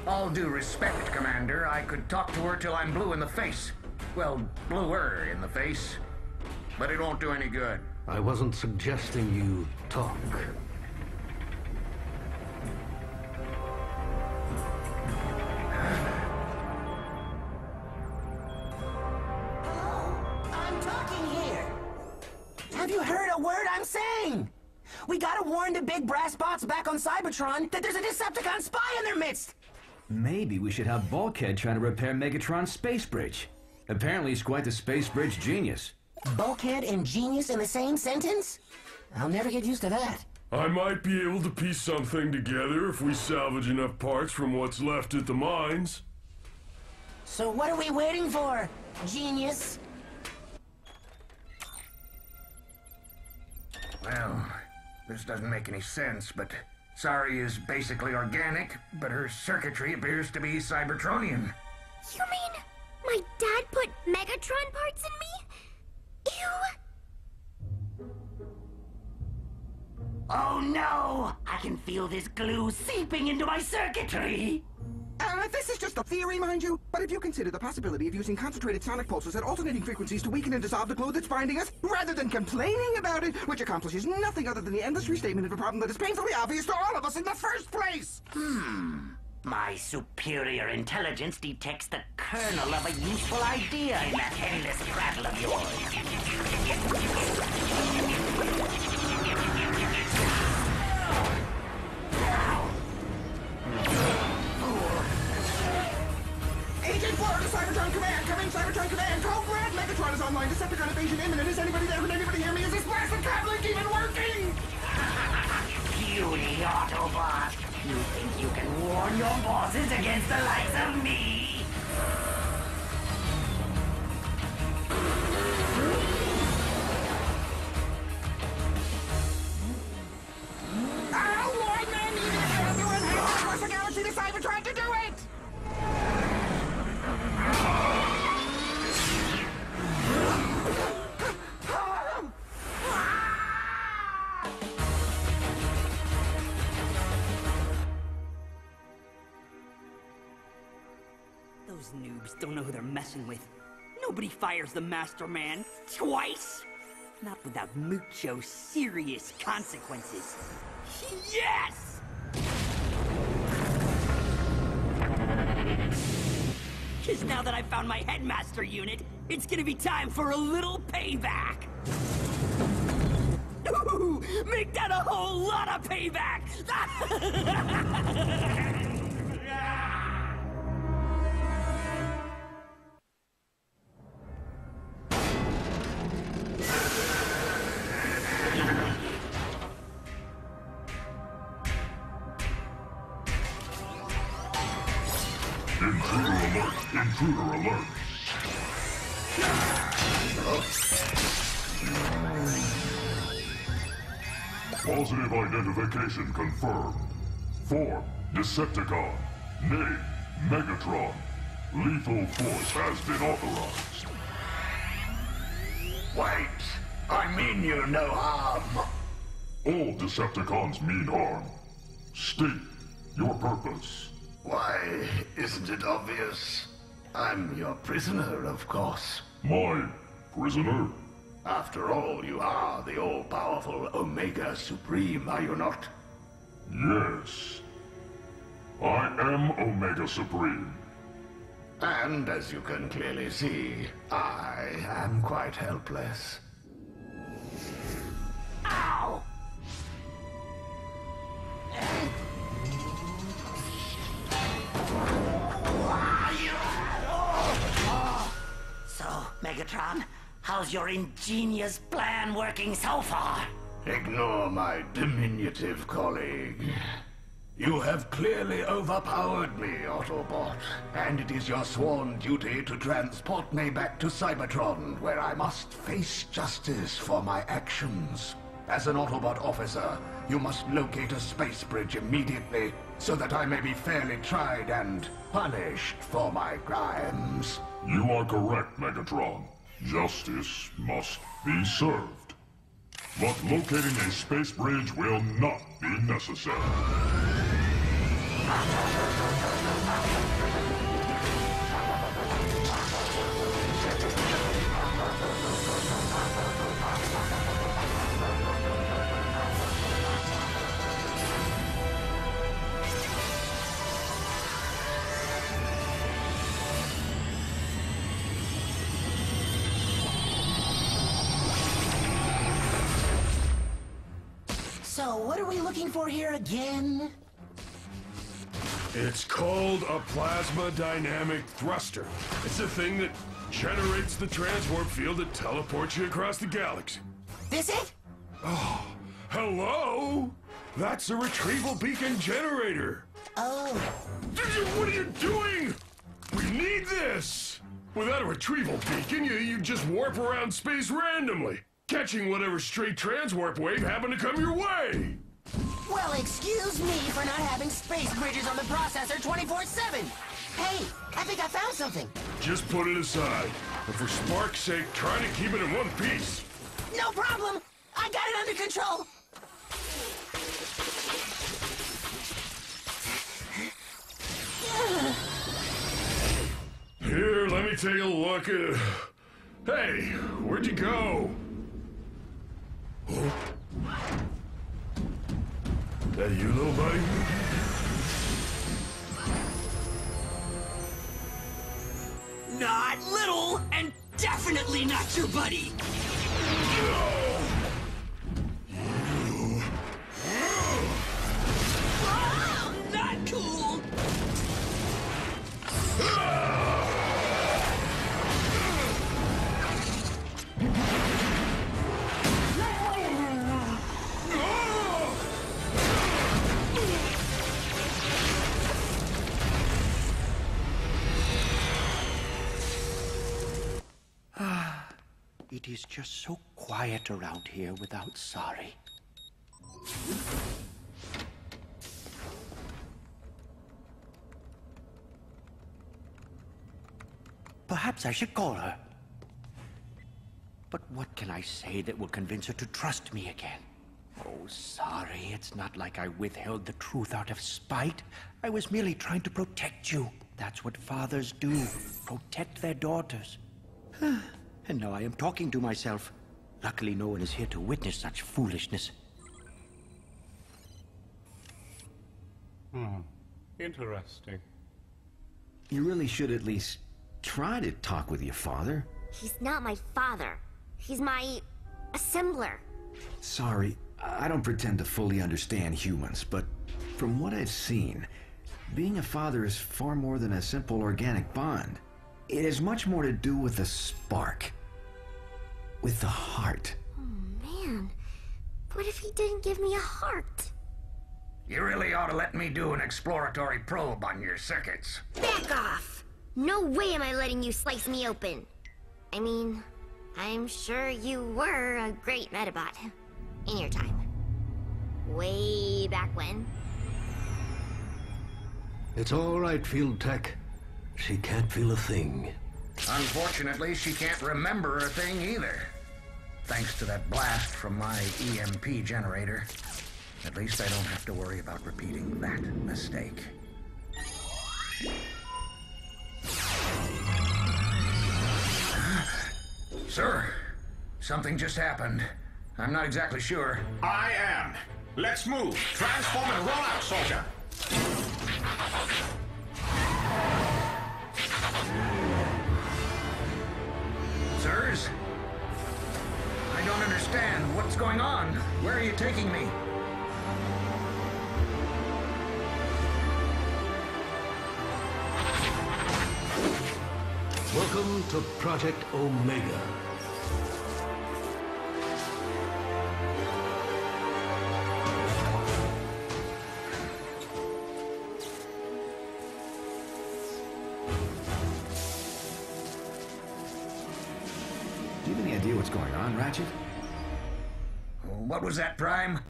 All due respect, Commander, I could talk to her till I'm blue in the face. Well, bluer in the face. But it won't do any good. I wasn't suggesting you talk. I'm talking here. Have you heard a word I'm saying? We gotta warn the big brass bots back on Cybertron that there's a Decepticon spy in their midst! Maybe we should have Bulkhead try to repair Megatron's space bridge. Apparently he's quite the space bridge genius. Bulkhead and genius in the same sentence? I'll never get used to that. I might be able to piece something together if we salvage enough parts from what's left at the mines. So what are we waiting for, genius? Well, this doesn't make any sense, but Sari is basically organic, but her circuitry appears to be Cybertronian. You mean my dad put Megatron parts in me? Ew! Oh no! I can feel this glue seeping into my circuitry! This is just a theory, mind you, but if you consider the possibility of using concentrated sonic pulses at alternating frequencies to weaken and dissolve the glue that's binding us, rather than complaining about it, which accomplishes nothing other than the endless restatement of a problem that is painfully obvious to all of us in the first place! My superior intelligence detects the kernel of a useful idea in that endless prattle of yours. Agent 4 to Cybertron Command! Come in, Cybertron Command! Code Red! Megatron is online! Decepticon invasion imminent! Is anybody there? Can anybody hear me? Is this blasted comlink even working? Puny Autobot! You think you can warn your bosses against the likes of me? Oh, Lord, man! You need to do it! Across the galaxy to Cybertron to do it! Those noobs don't know who they're messing with. Nobody fires the Master Man twice! Not without mucho serious consequences. Yes! Just now that I've found my Headmaster unit, it's gonna be time for a little payback! Ooh, make that a whole lot of payback! Intruder alert! Intruder alert! Positive identification confirmed. Form, Decepticon. Name, Megatron. Lethal force has been authorized. Wait! I mean you no harm! All Decepticons mean harm. State your purpose. Why, isn't it obvious? I'm your prisoner, of course. My prisoner? After all, you are the all-powerful Omega Supreme, are you not? Yes. I am Omega Supreme. And as you can clearly see, I am quite helpless. Ow! So, Megatron, how's your ingenious plan working so far? Ignore my diminutive colleague. You have clearly overpowered me, Autobot, and it is your sworn duty to transport me back to Cybertron, where I must face justice for my actions. As an Autobot officer, you must locate a space bridge immediately, so that I may be fairly tried and punished for my crimes. You are correct, Megatron. Justice must be served. But locating a space bridge will not be necessary. So, what are we looking for here again? It's called a plasma dynamic thruster. It's a thing that generates the transwarp field that teleports you across the galaxy. This it? Oh, hello? That's a retrieval beacon generator. Oh. What are you doing? We need this. Without a retrieval beacon, you just warp around space randomly, catching whatever stray transwarp wave happened to come your way. Well, excuse me for not having space bridges on the processor 24/7. Hey, I think I found something. Just put it aside. But for Spark's sake, try to keep it in one piece. No problem. I got it under control. Here, let me take a look at... Hey, where'd you go? Huh? That you, little buddy? Not little, and definitely not your buddy. Oh, not cool. It is just so quiet around here without Sari. Perhaps I should call her. But what can I say that will convince her to trust me again? Oh, Sari, it's not like I withheld the truth out of spite. I was merely trying to protect you. That's what fathers do, protect their daughters. And now I am talking to myself. Luckily, no one is here to witness such foolishness. Interesting. You really should at least try to talk with your father. He's not my father. He's my assembler. Sorry, I don't pretend to fully understand humans, but from what I've seen, being a father is far more than a simple organic bond. It has much more to do with the spark. With the heart. Oh, man. What if he didn't give me a heart? You really ought to let me do an exploratory probe on your circuits. Back off! No way am I letting you slice me open. I mean, I'm sure you were a great Medabot. In your time. Way back when. It's all right, Field Tech. She can't feel a thing. Unfortunately, she can't remember a thing either. Thanks to that blast from my EMP generator. At least I don't have to worry about repeating that mistake. Sir, something just happened. I'm not exactly sure. I am. Let's move. Transform and roll out, soldier. Sirs? I don't understand. What's going on? Where are you taking me? Welcome to Project Omega. Do you have any idea what's going on, Ratchet? What was that, Prime?